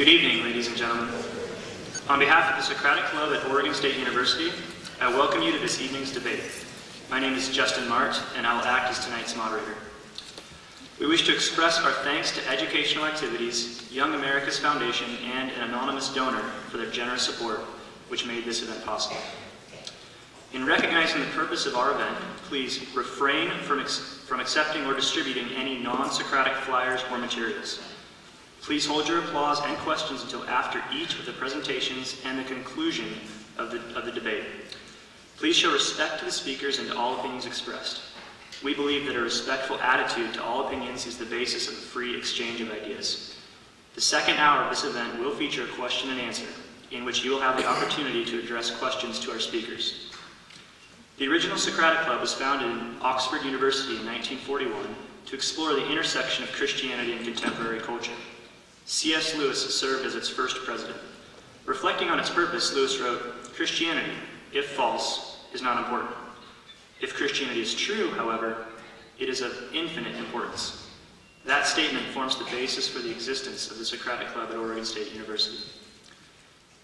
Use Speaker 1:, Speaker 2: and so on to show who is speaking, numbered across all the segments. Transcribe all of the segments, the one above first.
Speaker 1: Good evening, ladies and gentlemen. On behalf of the Socratic Club at Oregon State University, I welcome you to this evening's debate. My name is Justin Mart, and I will act as tonight's moderator. We wish to express our thanks to Educational Activities, Young America's Foundation, and an anonymous donor for their generous support, which made this event possible. In recognizing the purpose of our event, please refrain from accepting or distributing any non-Socratic flyers or materials. Please hold your applause and questions until after each of the presentations and the conclusion of the debate. Please show respect to the speakers and to all opinions expressed. We believe that a respectful attitude to all opinions is the basis of a free exchange of ideas. The second hour of this event will feature a question and answer, in which you will have the opportunity to address questions to our speakers. The original Socratic Club was founded in Oxford University in 1941 to explore the intersection of Christianity and contemporary culture. C.S. Lewis served as its first president. Reflecting on its purpose, Lewis wrote, "Christianity, if false, is not important. If Christianity is true, however, it is of infinite importance." That statement forms the basis for the existence of the Socratic Club at Oregon State University.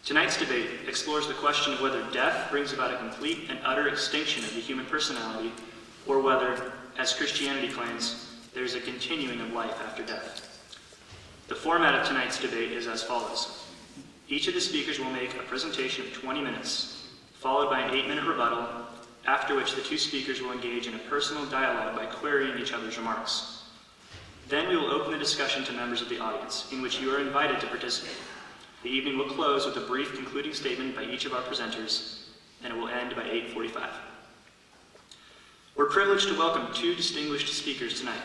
Speaker 1: Tonight's debate explores the question of whether death brings about a complete and utter extinction of the human personality, or whether, as Christianity claims, there is a continuing of life after death. The format of tonight's debate is as follows. Each of the speakers will make a presentation of 20 minutes, followed by an 8-minute rebuttal, after which the two speakers will engage in a personal dialogue by querying each other's remarks. Then we will open the discussion to members of the audience, in which you are invited to participate. The evening will close with a brief concluding statement by each of our presenters, and it will end by 8:45. We're privileged to welcome two distinguished speakers tonight.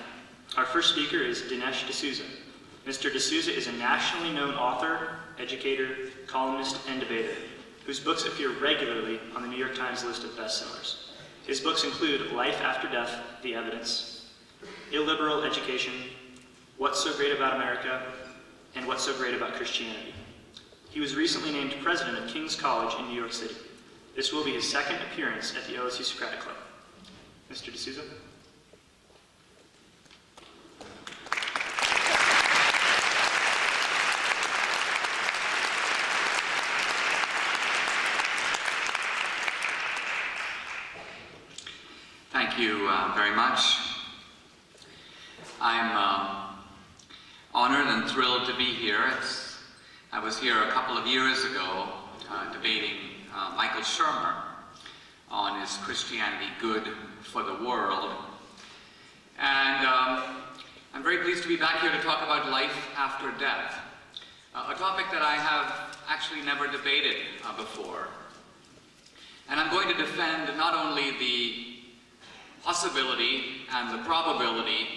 Speaker 1: Our first speaker is Dinesh D'Souza. Mr. D'Souza is a nationally known author, educator, columnist, and debater, whose books appear regularly on the New York Times list of bestsellers. His books include Life After Death, The Evidence, Illiberal Education, What's So Great About America, and What's So Great About Christianity. He was recently named president of King's College in New York City. This will be his second appearance at the OSU Socratic Club. Mr. D'Souza.
Speaker 2: Thank you very much. I'm honored and thrilled to be here. I was here a couple of years ago debating Michael Shermer on Is Christianity Good for the World? And I'm very pleased to be back here to talk about life after death, a topic that I have actually never debated before. And I'm going to defend not only the possibility and the probability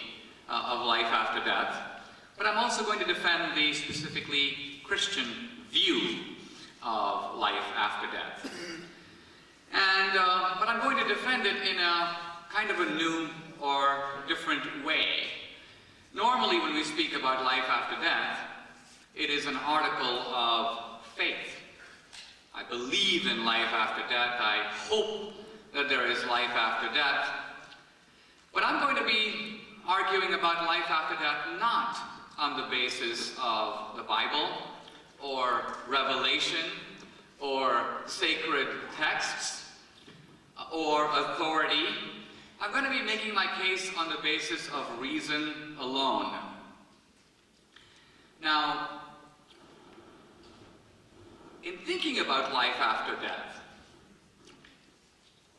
Speaker 2: of life after death, but I'm also going to defend the specifically Christian view of life after death. And, but I'm going to defend it in a kind of a new or different way. Normally when we speak about life after death, it is an article of faith. I believe in life after death. I hope that there is life after death. But I'm going to be arguing about life after death not on the basis of the Bible or revelation or sacred texts or authority. I'm going to be making my case on the basis of reason alone. Now, in thinking about life after death,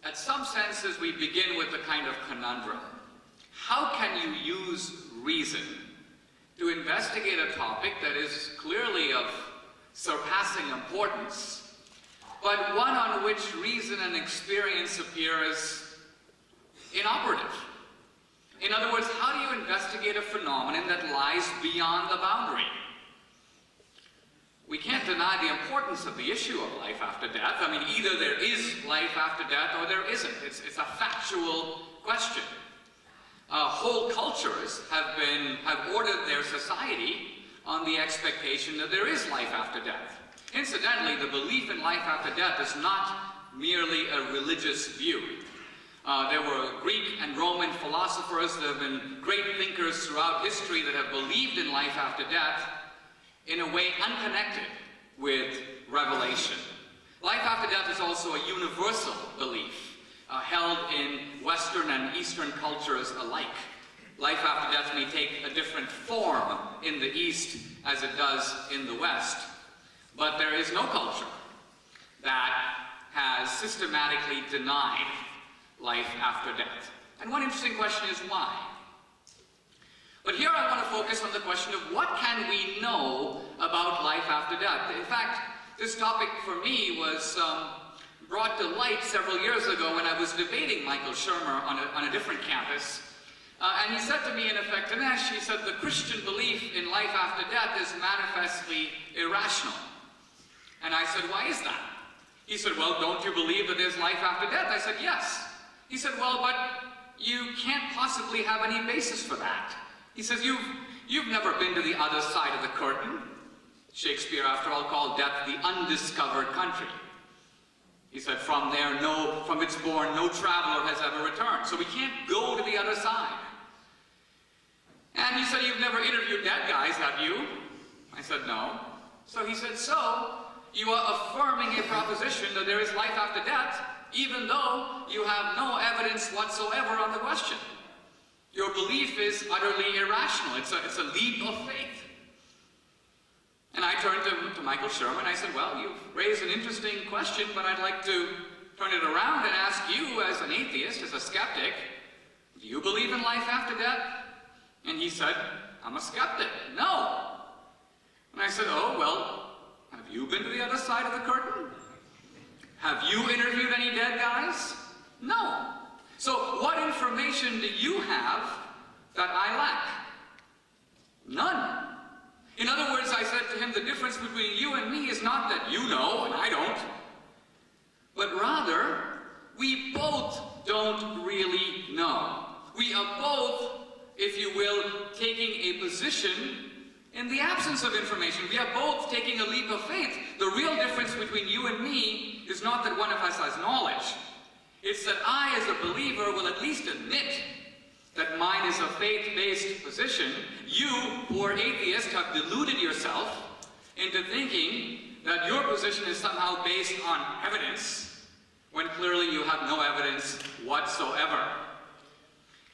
Speaker 2: at some senses we begin with a kind of conundrum. How can you use reason to investigate a topic that is clearly of surpassing importance, but one on which reason and experience appear as inoperative? In other words, how do you investigate a phenomenon that lies beyond the boundary? We can't deny the importance of the issue of life after death. I mean, either there is life after death or there isn't. It's a factual question. Whole cultures have ordered their society on the expectation that there is life after death. Incidentally, the belief in life after death is not merely a religious view. There were Greek and Roman philosophers, there have been great thinkers throughout history that have believed in life after death in a way unconnected with revelation. Life after death is also a universal belief, held in Western and Eastern cultures alike. Life after death may take a different form in the East as it does in the West, but there is no culture that has systematically denied life after death. And one interesting question is why? But here I want to focus on the question of what can we know about life after death. In fact, this topic for me was brought to light several years ago when I was debating Michael Shermer on a different campus. And he said to me, in effect, Dinesh, he said, the Christian belief in life after death is manifestly irrational. And I said, why is that? He said, well, don't you believe that there's life after death? I said, yes. He said, well, but you can't possibly have any basis for that. He says, you've never been to the other side of the curtain. Shakespeare, after all, called death the undiscovered country. He said, from its bourne, no traveler has ever returned. So we can't go to the other side. And he said, you've never interviewed dead guys, have you? I said, no. So he said, so you are affirming a proposition that there is life after death, even though you have no evidence whatsoever on the question. Your belief is utterly irrational. It's a leap of faith. And I turned to Michael Shermer and I said, well, you've raised an interesting question, but I'd like to turn it around and ask you, as an atheist, as a skeptic, do you believe in life after death? And he said, I'm a skeptic. No. And I said, oh, well, have you been to the other side of the curtain? Have you interviewed any dead guys? No. So what information do you have that I lack? None. In other words, I said to him, the difference between you and me is not that you know and I don't, but rather, we both don't really know. We are both, if you will, taking a position in the absence of information. We are both taking a leap of faith. The real difference between you and me is not that one of us has knowledge. It's that I, as a believer, will at least admit that mine is a faith-based position. You, poor atheist, have deluded yourself into thinking that your position is somehow based on evidence, when clearly you have no evidence whatsoever.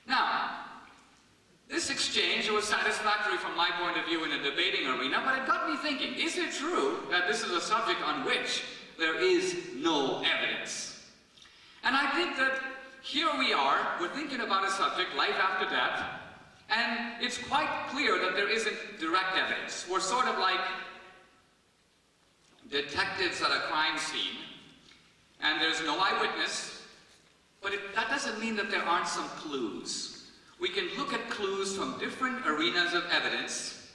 Speaker 2: Now, this exchange was satisfactory from my point of view in a debating arena, but it got me thinking, is it true that this is a subject on which there is no evidence? And I think that here we are, we're thinking about a subject, life after death, and it's quite clear that there isn't direct evidence. We're sort of like detectives at a crime scene, and there's no eyewitness, but that doesn't mean that there aren't some clues. We can look at clues from different arenas of evidence,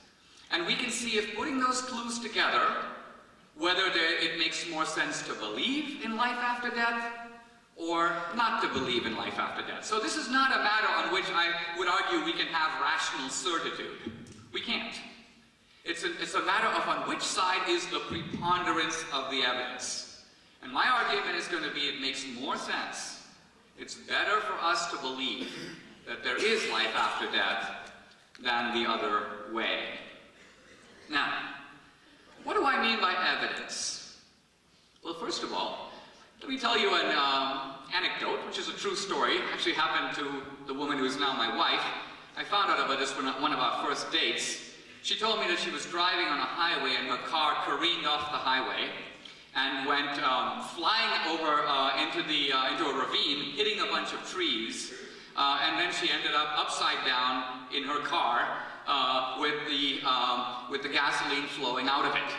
Speaker 2: and we can see if putting those clues together, whether it makes more sense to believe in life after death, or not to believe in life after death. So this is not a matter on which I would argue we can have rational certitude. We can't. It's a matter of on which side is the preponderance of the evidence. And my argument is going to be it makes more sense. It's better for us to believe that there is life after death than the other way. Now, what do I mean by evidence? Well, first of all, let me tell you an anecdote, which is a true story. It actually happened to the woman who is now my wife. I found out about this when one of our first dates. She told me that she was driving on a highway and her car careened off the highway and went flying over into a ravine, hitting a bunch of trees. And then she ended up upside down in her car with the gasoline flowing out of it.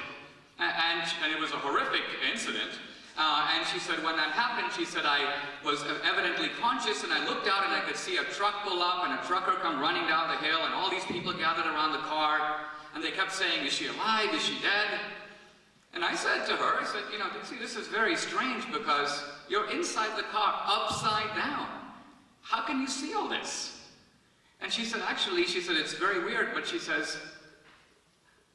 Speaker 2: And it was a horrific incident. And she said when that happened, she said, I was evidently conscious and I looked out and I could see a truck pull up and a trucker come running down the hill and all these people gathered around the car and they kept saying, is she alive? Is she dead? And I said to her, I said, you know, see, this is very strange because you're inside the car upside down. How can you see all this? And she said, actually, she said, it's very weird, but she says,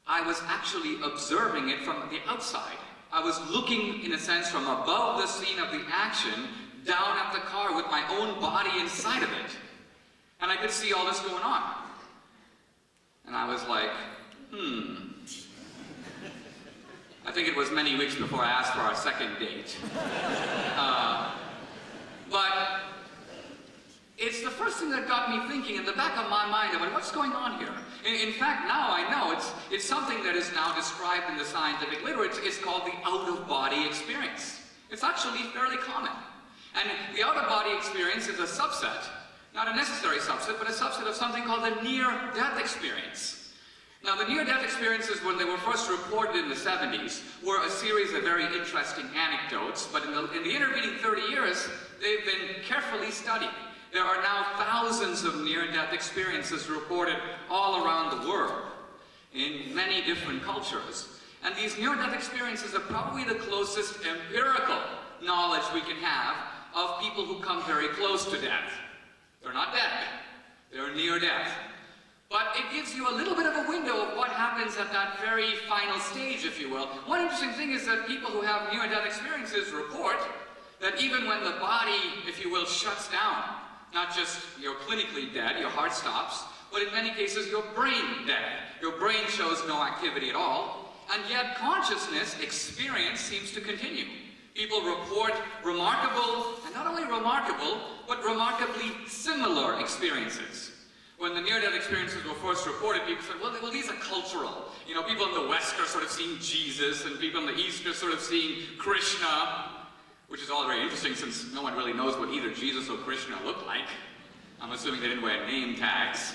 Speaker 2: I was actually observing it from the outside. I was looking, in a sense, from above the scene of the action, down at the car with my own body inside of it. And I could see all this going on. And I was like, think it was many weeks before I asked for our second date. But it's the first thing that got me thinking in the back of my mind about what's going on here. In fact, now I know it's something that is now described in the scientific literature. It's called the out-of-body experience. It's actually fairly common. And the out-of-body experience is a subset, not a necessary subset, but a subset of something called the near-death experience. Now, the near-death experiences, when they were first reported in the 70s, were a series of very interesting anecdotes, but in the intervening 30 years, they've been carefully studied. There are now thousands of near-death experiences reported all around the world, in many different cultures. And these near-death experiences are probably the closest empirical knowledge we can have of people who come very close to death. They're not dead, they're near death. But it gives you a little bit of a window of what happens at that very final stage, if you will. One interesting thing is that people who have near-death experiences report that even when the body, if you will, shuts down, not just you're clinically dead, your heart stops, but in many cases your brain dead. Your brain shows no activity at all, and yet consciousness, experience, seems to continue. People report remarkable, and not only remarkable, but remarkably similar experiences. When the near-death experiences were first reported, people said, well, these are cultural. You know, people in the West are sort of seeing Jesus, and people in the East are sort of seeing Krishna, which is all very interesting since no one really knows what either Jesus or Krishna look like. I'm assuming they didn't wear name tags.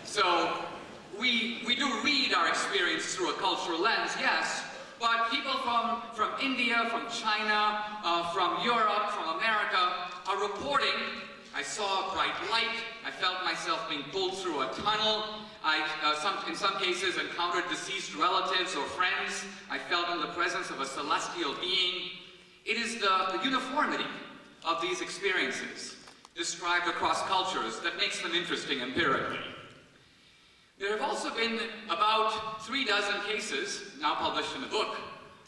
Speaker 2: So, we do read our experience through a cultural lens, yes, but people from India, from China, from Europe, from America are reporting, I saw a bright light, I felt myself being pulled through a tunnel, I, in some cases, encountered deceased relatives or friends, I felt in the presence of a celestial being. It is the uniformity of these experiences, described across cultures, that makes them interesting empirically. There have also been about 36 cases, now published in the book,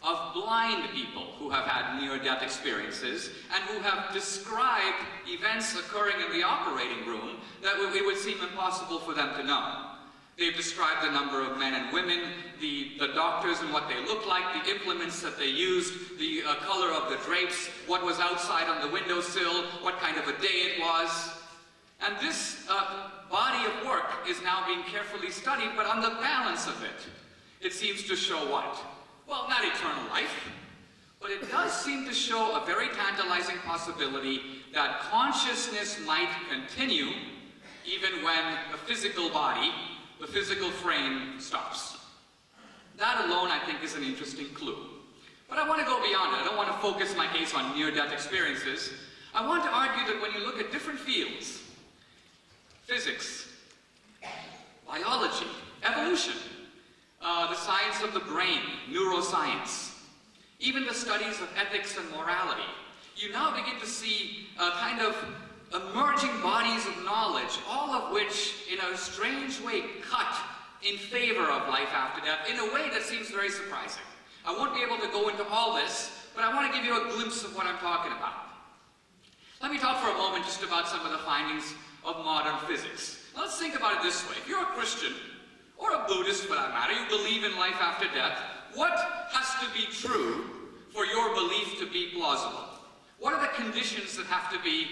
Speaker 2: of blind people who have had near-death experiences and who have described events occurring in the operating room that it would seem impossible for them to know. They've described the number of men and women, the doctors and what they looked like, the implements that they used, the color of the drapes, what was outside on the windowsill, what kind of a day it was. And this body of work is now being carefully studied, but on the balance of it, it seems to show what? Well, not eternal life, but it does seem to show a very tantalizing possibility that consciousness might continue even when the physical body, the physical frame, stops. That alone, I think, is an interesting clue. But I want to go beyond it. I don't want to focus my case on near-death experiences. I want to argue that when you look at different fields, physics, biology, evolution, the science of the brain, neuroscience, even the studies of ethics and morality, you now begin to see kind of emerging bodies of knowledge, all of which, in a strange way, cut in favor of life after death in a way that seems very surprising. I won't be able to go into all this, but I want to give you a glimpse of what I'm talking about. Let me talk for a moment just about some of the findings of modern physics. Now, let's think about it this way. If you're a Christian, or a Buddhist for that matter, you believe in life after death, what has to be true for your belief to be plausible? What are the conditions that have to be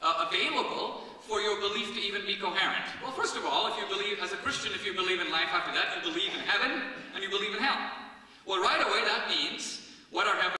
Speaker 2: available for your belief to even be coherent? Well, first of all, if you believe, as a Christian, if you believe in life after death, you believe in heaven and you believe in hell. Well, right away that means, what are heaven